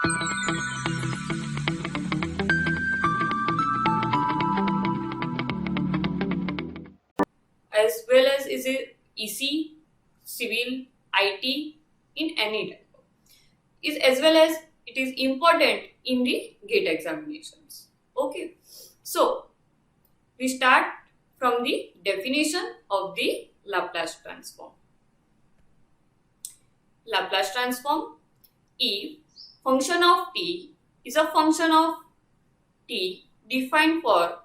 as well as is it EC, civil, IT in any type of, is as well as it is important in the GATE examinations. Okay, so we start from the definition of the Laplace transform. Laplace transform: if function of t is a function of t defined for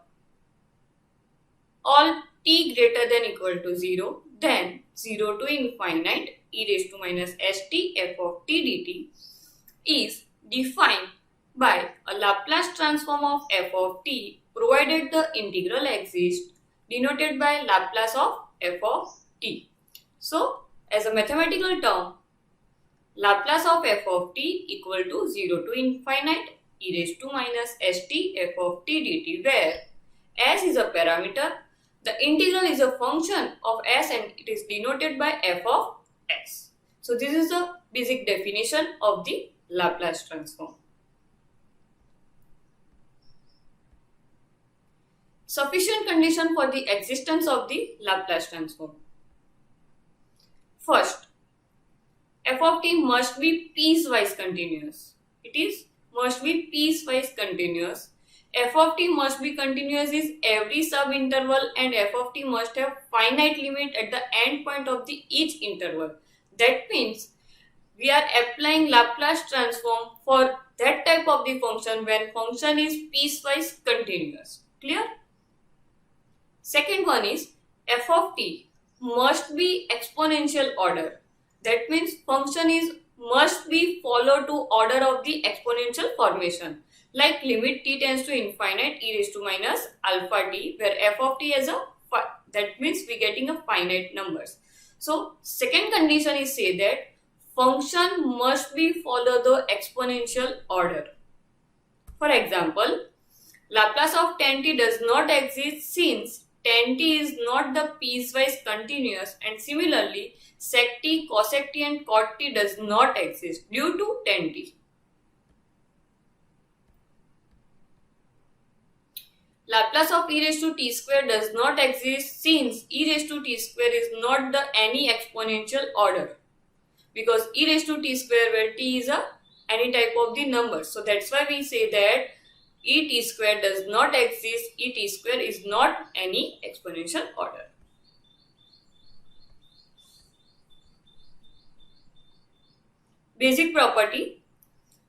all t greater than equal to 0, then 0 to infinite e raised to minus st f of t dt is defined by a Laplace transform of f of t provided the integral exists, denoted by Laplace of f of t. So, as a mathematical term, Laplace of f of t equal to 0 to infinite e raised to minus st f of t dt, where s is a parameter, the integral is a function of s and it is denoted by f of s. So this is the basic definition of the Laplace transform. Sufficient condition for the existence of the Laplace transform. First, f of t must be piecewise continuous. Must be piecewise continuous. F of t must be continuous is every sub-interval, and f of t must have finite limit at the end point of the each interval. That means we are applying Laplace transform for that type of the function when function is piecewise continuous. Clear? Second one is f of t must be exponential order. That means function must be follow to order of the exponential formation, like limit t tends to infinite e raised to minus alpha t, where f of t is that means we getting a finite numbers. So second condition is say that function must be follow the exponential order. For example, Laplace of tan t does not exist since tan t is not the piecewise continuous, and similarly sec t, cosec t and cot t does not exist due to tan t. Laplace of e raised to t square does not exist since e raised to t square is not the any exponential order, because e raised to t square where t is a any type of the number. So that's why we say that e t square does not exist, e t square is not any exponential order. Basic property.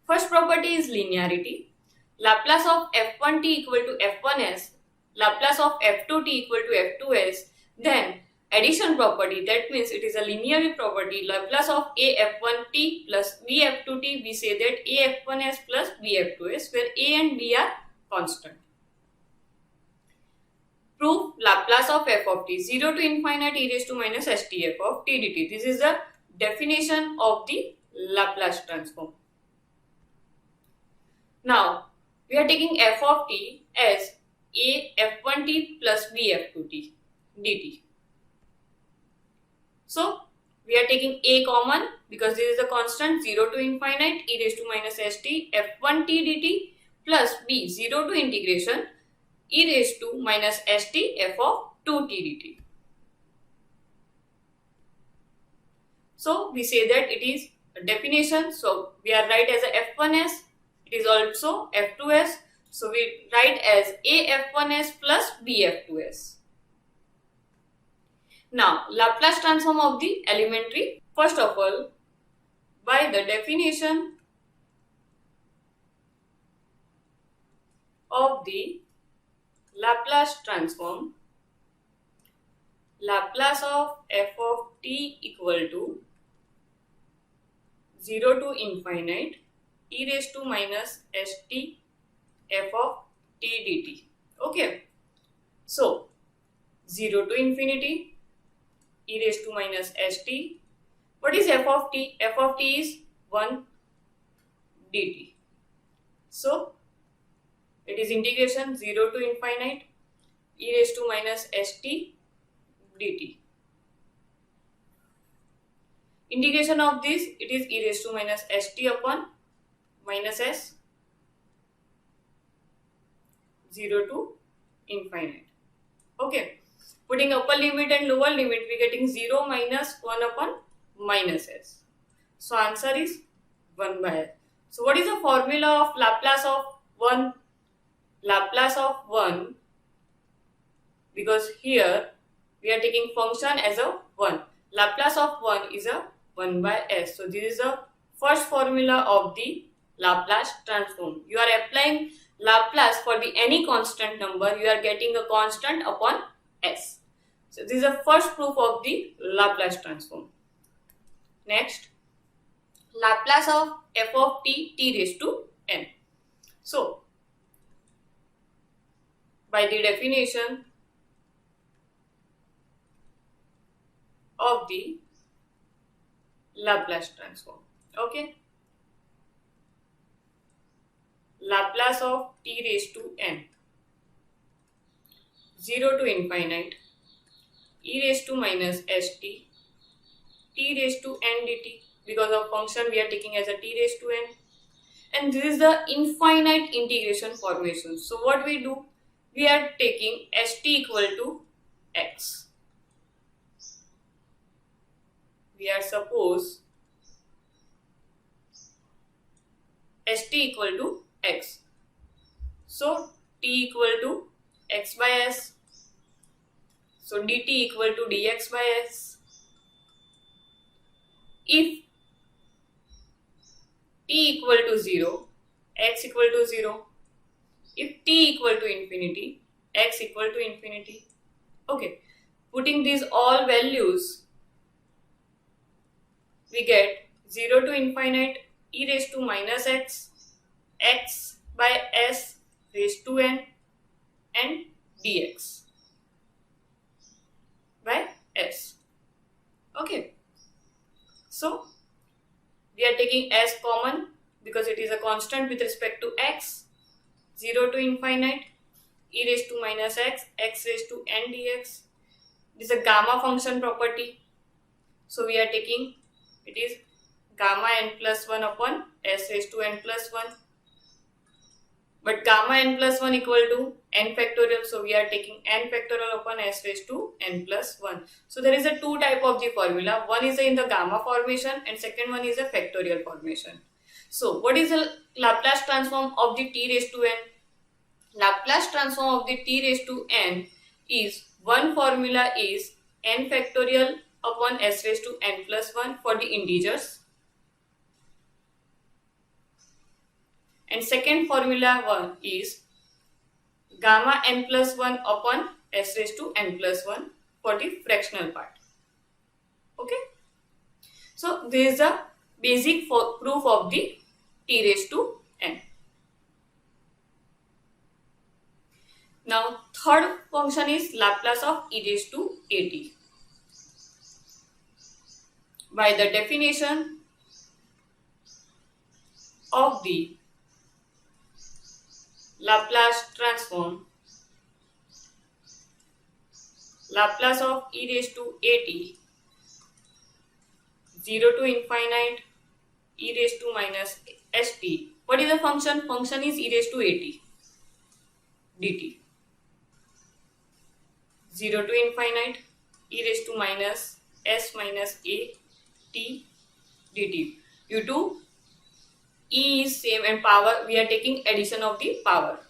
First property is linearity. Laplace of f1t equal to f1s, Laplace of f2t equal to f2s. Then addition property, that means it is a linear property. Laplace of a f1t plus b f2t, we say that a f1s plus b f2s, where a and b are constant. Proof Laplace of f of t 0 to infinite e raised to minus st f of t dt. This is the definition of the Laplace transform. Now we are taking f of t as a f1t plus b f2t dt. So we are taking a common because this is a constant, 0 to infinite e raised to minus st f1t dt plus b 0 to integration e raised to minus st f of 2t dt. So we say that it is a definition. So we are write as a f1s. It is also f2s. So we write as a f1s plus b f2s. Now Laplace transform of the elementary. First of all, by the definition of the Laplace transform, Laplace of f of t equal to 0 to infinite e raised to minus st f of t dt. Okay. So 0 to infinity e raised to minus st. What is f of t? F of t is 1 dt. So it is integration 0 to infinite e raised to minus st dt. Integration of this, it is e raised to minus st upon minus s, 0 to infinite. Okay. Putting upper limit and lower limit, we are getting 0 minus 1 upon minus s. So answer is 1 by s. So what is the formula of Laplace of 1? Laplace of 1, because here we are taking function as a 1. Laplace of 1 is a 1 by s. So this is the first formula of the Laplace transform. You are applying Laplace for the any constant number, you are getting a constant upon s. So this is the first proof of the Laplace transform. Next, Laplace of f of t raised to n. So by the definition of the Laplace transform, okay, Laplace of t raised to n, 0 to infinite, e raised to minus st, t raised to n dt, because of function we are taking as a t raised to n, and this is the infinite integration formation. So what we do, we are taking st equal to x. We are suppose st equal to x. So t equal to x by s. So dt equal to dx by s. If t equal to 0, x equal to 0. If t equal to infinity, x equal to infinity. Okay, putting these all values, we get 0 to infinite, e raised to minus x, x by s raised to n, and dx by s. Okay, so we are taking s common because it is a constant with respect to x. 0 to infinite, e raised to minus x, x raised to n dx. This is a gamma function property. So we are taking, it is gamma n plus 1 upon s raised to n plus 1. But gamma n plus 1 equal to n factorial. So we are taking n factorial upon s raised to n plus 1. So there is a two type of the formula. One is in the gamma formation and second one is a factorial formation. So what is the Laplace transform of the t raised to n? Laplace transform of the t raised to n is, one formula is n factorial upon s raised to n plus 1 for the integers. And second formula one is gamma n plus 1 upon s raised to n plus 1 for the fractional part. Okay. So this is the basic proof of the t raised to n. Now third function is Laplace of e raised to at. By the definition of the Laplace transform, Laplace of e raised to at, 0 to infinite, e raised to minus st. What is the function? Function is e raised to at dt. 0 to infinite, e raised to minus s minus a t dt. Due to e is same and power, we are taking addition of the power.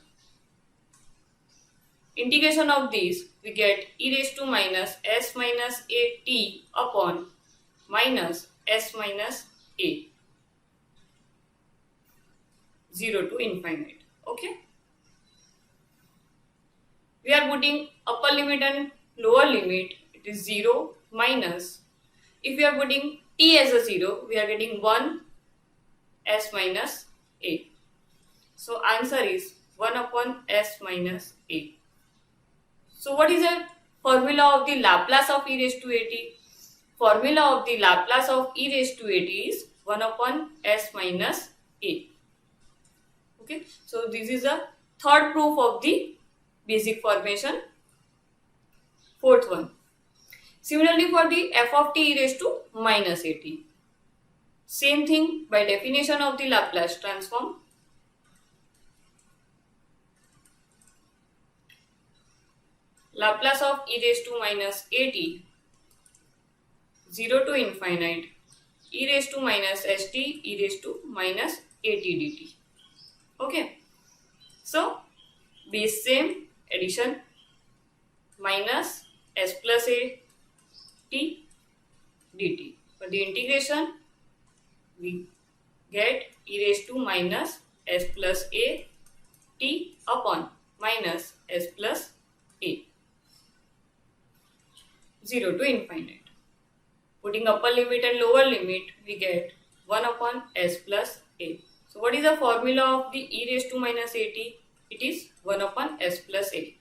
Integration of these, we get e raised to minus s minus a t upon minus s minus a, 0 to infinite. Okay. We are putting upper limit and lower limit. It is 0 minus. If we are putting t as a 0, we are getting 1 s minus a. So answer is 1 upon s minus a. So what is the formula of the Laplace of e raised to at? Formula of the Laplace of e raised to at is 1 upon s minus a. Okay. So this is the third proof of the basic formation. Fourth one. Similarly for the f of t e raised to minus at. Same thing by definition of the Laplace transform. Laplace of e raised to minus at 0 to infinite e raised to minus st e raised to minus at dt. Okay. So base same, addition minus s plus a t dt. For the integration we get e raised to minus s plus a t upon minus s plus a 0 to infinite. Putting upper limit and lower limit, we get 1 upon s plus a. So what is the formula of the e raised to minus at? It is 1 upon s plus a.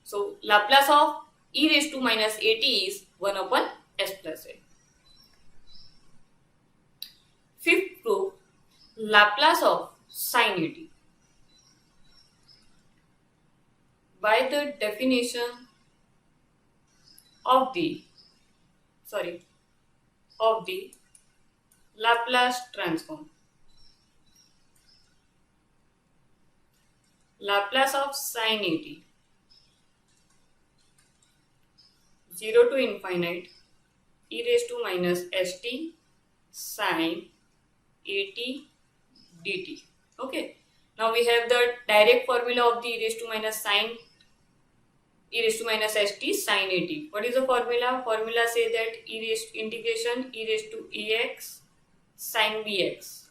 So Laplace of e raised to minus at is 1 upon s plus a. Fifth proof, Laplace of sin at. By the definition of the Laplace transform. Laplace of sin at 0 to infinite e raised to minus st sin at dt. Okay. Now we have the direct formula of the e raised to minus st sin at. What is the formula? Formula say that integration e raised to ax sin bx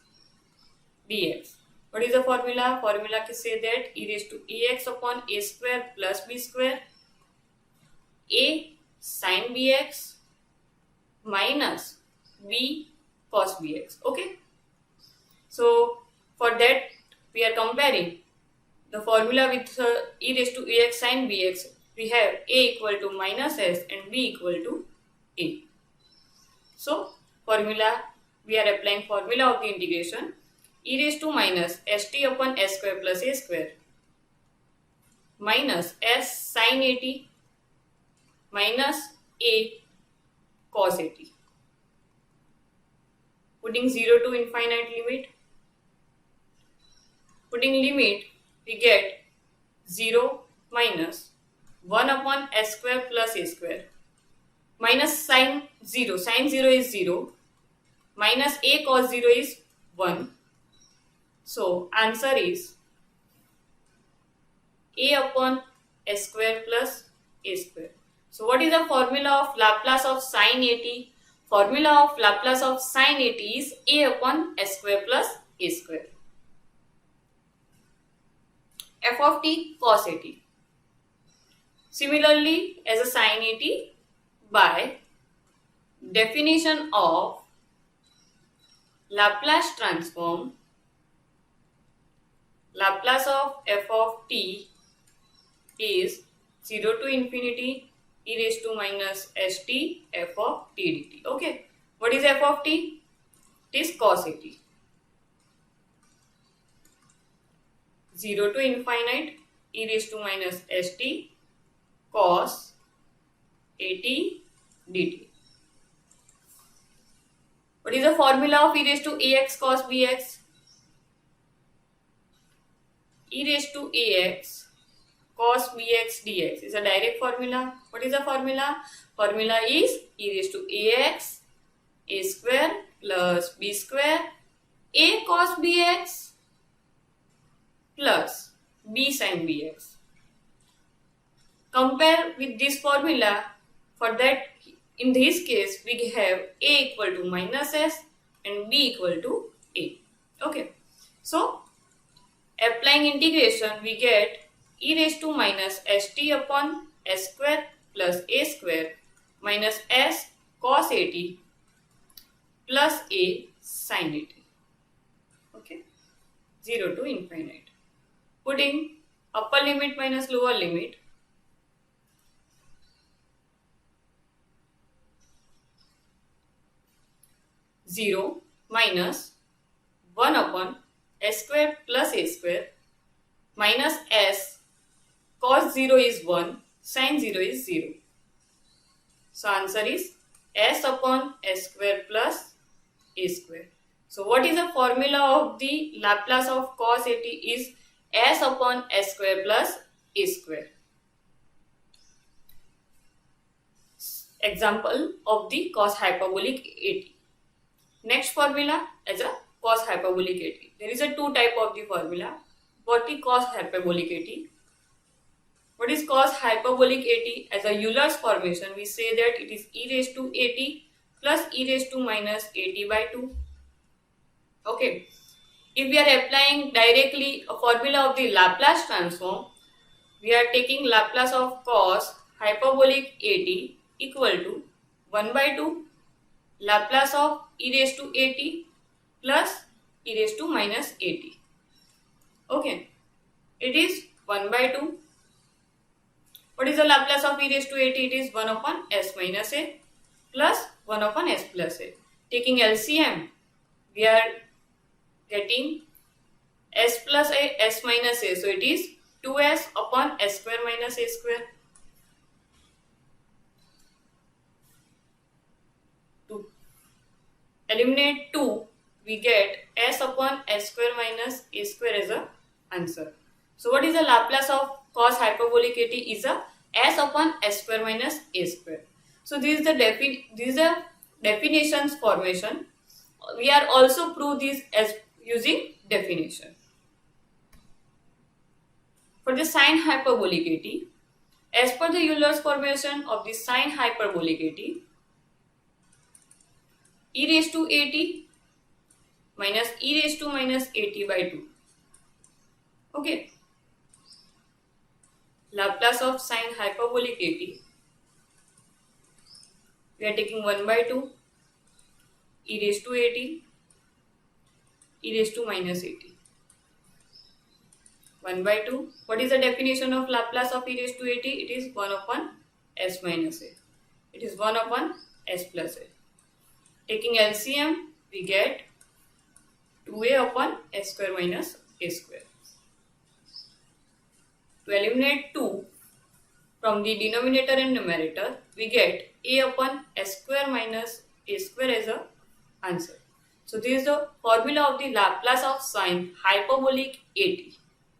dx. What is the formula? Formula can say that e raised to ax upon a square plus b square a sin bx minus b cos bx. Okay. So for that we are comparing the formula with e raised to ax sin bx. We have a equal to minus s and b equal to a. So formula, we are applying formula of the integration e raised to minus st upon s square plus a square minus s sin at minus a cos at. Putting 0 to infinite limit. Putting limit, we get 0 minus 1 upon s square plus a square minus sin 0. Sin 0 is 0 minus a cos 0 is 1. So answer is a upon s square plus a square. So what is the formula of Laplace of sin at? Formula of Laplace of sin at is a upon s square plus a square. F of t cos at. Similarly, as a sin at, by definition of Laplace transform, Laplace of f of t is 0 to infinity e raised to minus st f of t dt. Okay. What is f of t? It is cos at. 0 to infinite e raised to minus st cos at dt. What is the formula of e raised to ax cos bx? E raised to ax cos bx dx is a direct formula. What is the formula? Formula is e raised to ax a square plus b square a cos bx plus b sin bx. Compare with this formula. For that, in this case, we have a equal to minus s and b equal to a. Okay. So, applying integration, we get e raised to minus st upon s square plus a square minus s cos at plus a sin at. Okay. 0 to infinite. Putting upper limit minus lower limit. Zero minus 1 upon s square plus a square minus s cos 0 is 1, sin 0 is 0. So answer is s upon s square plus a square. So what is the formula of the Laplace of cos 80 is s upon s square plus a square. Example of the cos hyperbolic 80. Next formula as a cos hyperbolic 80. There is a two type of the formula. What is cos hyperbolic 80? What is cos hyperbolic 80? As a Euler's formation, we say that it is e raised to 80 plus e raised to minus 80 by 2. Okay. If we are applying directly a formula of the Laplace transform, we are taking Laplace of cos hyperbolic 80 equal to 1 by 2 Laplace of e raised to 80 plus e raised to minus 80. Okay. It is 1 by 2. What is the Laplace of e raised to 80? It is 1 upon s minus a plus 1 upon s plus a. Taking LCM, we are getting s plus a, s minus a. So it is 2s upon s square minus a square. To eliminate 2, we get s upon s square minus a square as a answer. So what is the Laplace of cos hyperbolic 80 is a s upon s square minus a square. So this is the definitions formation. We are also prove this as using definition. For the sine hyperbolic 80, as per the Euler's formation of the sine hyperbolic 80, e raised to 80 minus e raised to minus 80 by 2. Okay. Laplace of sine hyperbolic 80, we are taking 1 by 2 e raised to 80 e raised to minus 80. 1 by 2. What is the definition of Laplace of e raised to 80? It is 1 upon s minus a. It is 1 upon s plus a. Taking LCM, we get 2a upon s square minus a square. To eliminate 2 from the denominator and numerator, we get a upon s square minus a square as a answer. So this is the formula of the Laplace of sine hyperbolic 80.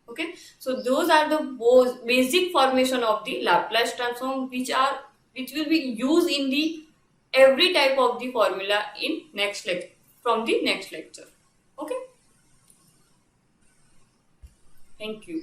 Okay, so those are the basic formation of the Laplace transform which will be used in the every type of the formula in next lecture from the next lecture. Okay, thank you.